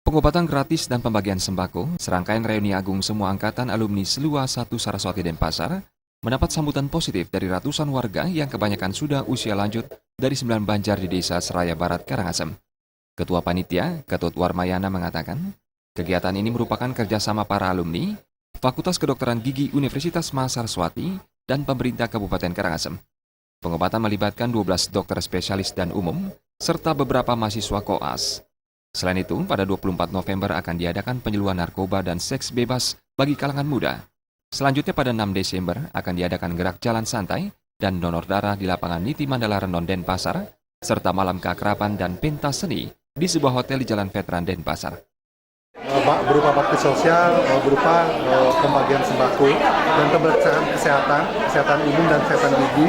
Pengobatan gratis dan pembagian sembako, serangkaian reuni agung semua angkatan alumni SELUA 1 Saraswati Denpasar mendapat sambutan positif dari ratusan warga yang kebanyakan sudah usia lanjut dari 9 banjar di Desa Seraya Barat, Karangasem. Ketua Panitia, Ketut Warmayana mengatakan, kegiatan ini merupakan kerjasama para alumni, Fakultas Kedokteran Gigi Universitas Mahasaraswati, dan pemerintah Kabupaten Karangasem. Pengobatan melibatkan 12 dokter spesialis dan umum, serta beberapa mahasiswa koas. Selain itu, pada 24 November akan diadakan penyuluhan narkoba dan seks bebas bagi kalangan muda. Selanjutnya pada 6 Desember akan diadakan gerak jalan santai dan donor darah di lapangan Niti Mandala Renon Denpasar, serta malam keakraban dan pentas seni di sebuah hotel di Jalan Veteran Denpasar. Berupa bakti sosial, berupa pembagian sembako dan pemeriksaan kesehatan umum dan kesehatan gigi.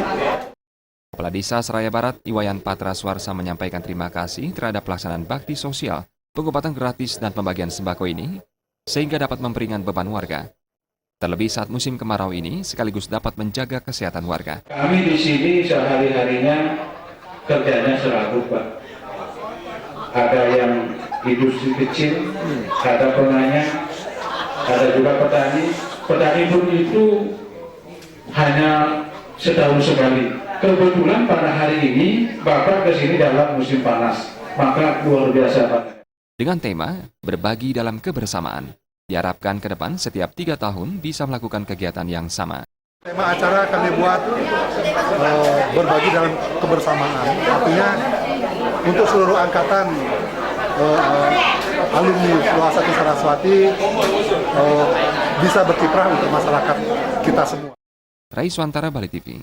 Kepala Desa Seraya Barat, Iwayan Patra Swarsa menyampaikan terima kasih terhadap pelaksanaan bakti sosial, pengobatan gratis dan pembagian sembako ini, sehingga dapat memperingan beban warga. Terlebih saat musim kemarau ini, sekaligus dapat menjaga kesehatan warga. Kami di sini sehari-harinya kerjanya serabut, Pak. Ada yang industri kecil, ada penanya, ada juga petani. Petani pun itu hanya setahun sekali. Kebetulan pada hari ini Bapak ke sini dalam musim panas, maka luar biasa Pak. Dengan tema berbagi dalam kebersamaan, diharapkan ke depan setiap 3 tahun bisa melakukan kegiatan yang sama. Tema acara kami buat berbagi dalam kebersamaan, artinya untuk seluruh angkatan alumni SELUA 1 Saraswati bisa berkiprah untuk masyarakat kita semua. Rai Swantara, Bali TV.